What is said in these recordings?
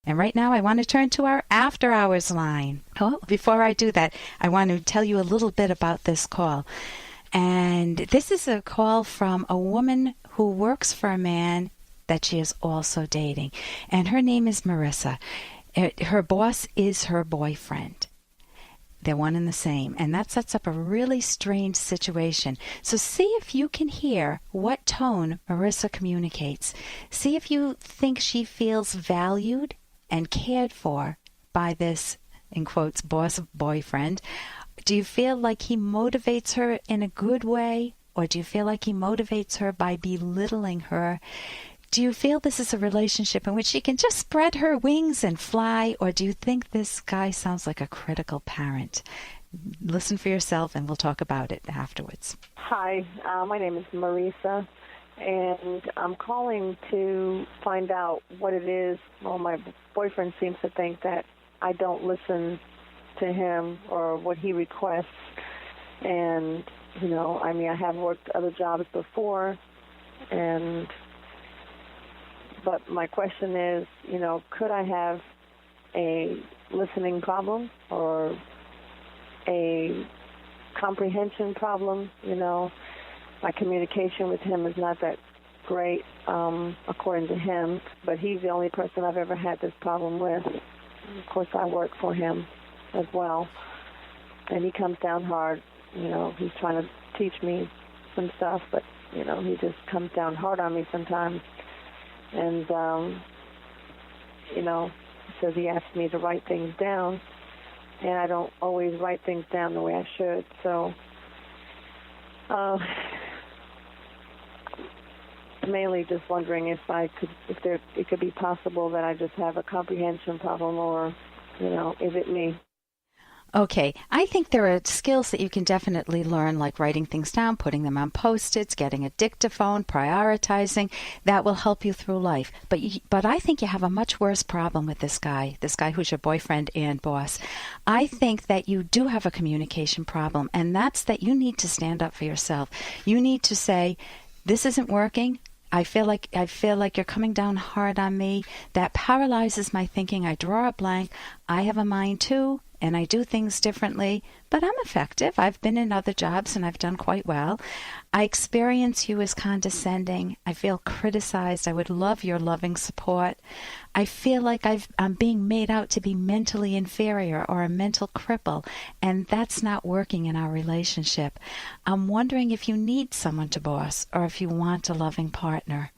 And right now I want to turn to our after hours line. Oh, before I do that, I want to tell you a little bit about this call. And this is a call from a woman who works for a man that she is also dating. And her name is Marissa. Her boss is her boyfriend. They're one and the same. And that sets up a really strange situation. So see if you can hear what tone Marissa communicates. See if you think she feels valued and cared for by this, in quotes, boss boyfriend. Do you feel like he motivates her in a good way? Or do you feel like he motivates her by belittling her? Do you feel this is a relationship in which she can just spread her wings and fly? Or do you think this guy sounds like a critical parent? Listen for yourself, and we'll talk about it afterwards. Hi, my name is Marisa, and I'm calling to find out what it is. Well, my boyfriend seems to think that I don't listen to him or what he requests. And, I have worked other jobs before, but my question is, could I have a listening problem or a comprehension problem? My communication with him is not that great, according to him, but he's the only person I've ever had this problem with. Of course, I work for him as well, and he comes down hard. He's trying to teach me some stuff, but, he just comes down hard on me sometimes. And, he says he asks me to write things down, and I don't always write things down the way I should. So, mainly just wondering if it could be possible that I just have a comprehension problem, or, is it me? Okay, I think there are skills that you can definitely learn, like writing things down, putting them on Post-its, getting a dictaphone, prioritizing. That will help you through life. But I think you have a much worse problem with this guy who's your boyfriend and boss. I think that you do have a communication problem, and that's that you need to stand up for yourself. You need to say, this isn't working. I feel like you're coming down hard on me. That paralyzes my thinking. I draw a blank. I have a mind too, and I do things differently, but I'm effective. I've been in other jobs and I've done quite well. I experience you as condescending. I feel criticized. I would love your loving support. I feel like I'm being made out to be mentally inferior or a mental cripple, and that's not working in our relationship. I'm wondering if you need someone to boss or if you want a loving partner.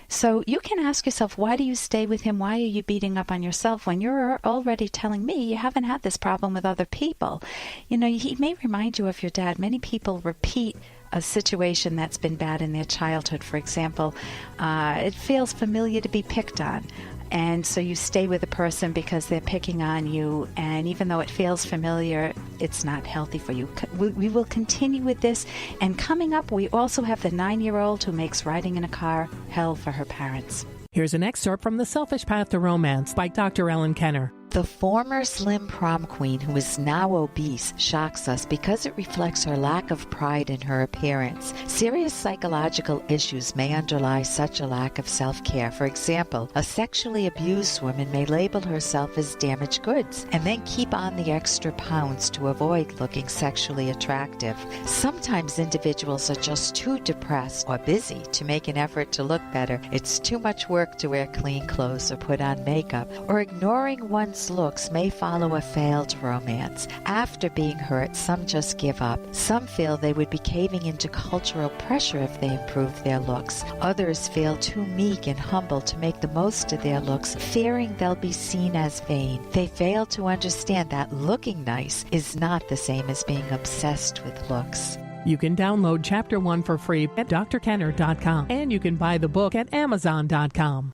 So you can ask yourself, why do you stay with him? Why are you beating up on yourself when you're already telling me you haven't had this problem with other people? He may remind you of your dad. Many people repeat a situation that's been bad in their childhood. For example, it feels familiar to be picked on. And so you stay with a person because they're picking on you, and even though it feels familiar, it's not healthy for you. We will continue with this, and coming up, we also have the 9-year-old who makes riding in a car hell for her parents. Here's an excerpt from The Selfish Path to Romance by Dr. Ellen Kenner. The former slim prom queen who is now obese shocks us because it reflects her lack of pride in her appearance. Serious psychological issues may underlie such a lack of self-care. For example, a sexually abused woman may label herself as damaged goods and then keep on the extra pounds to avoid looking sexually attractive. Sometimes individuals are just too depressed or busy to make an effort to look better. It's too much work to wear clean clothes or put on makeup, or ignoring one's looks may follow a failed romance. After being hurt, some just give up. Some feel they would be caving into cultural pressure if they improved their looks. Others feel too meek and humble to make the most of their looks, fearing they'll be seen as vain. They fail to understand that looking nice is not the same as being obsessed with looks. You can download Chapter 1 for free at drkenner.com, and you can buy the book at amazon.com.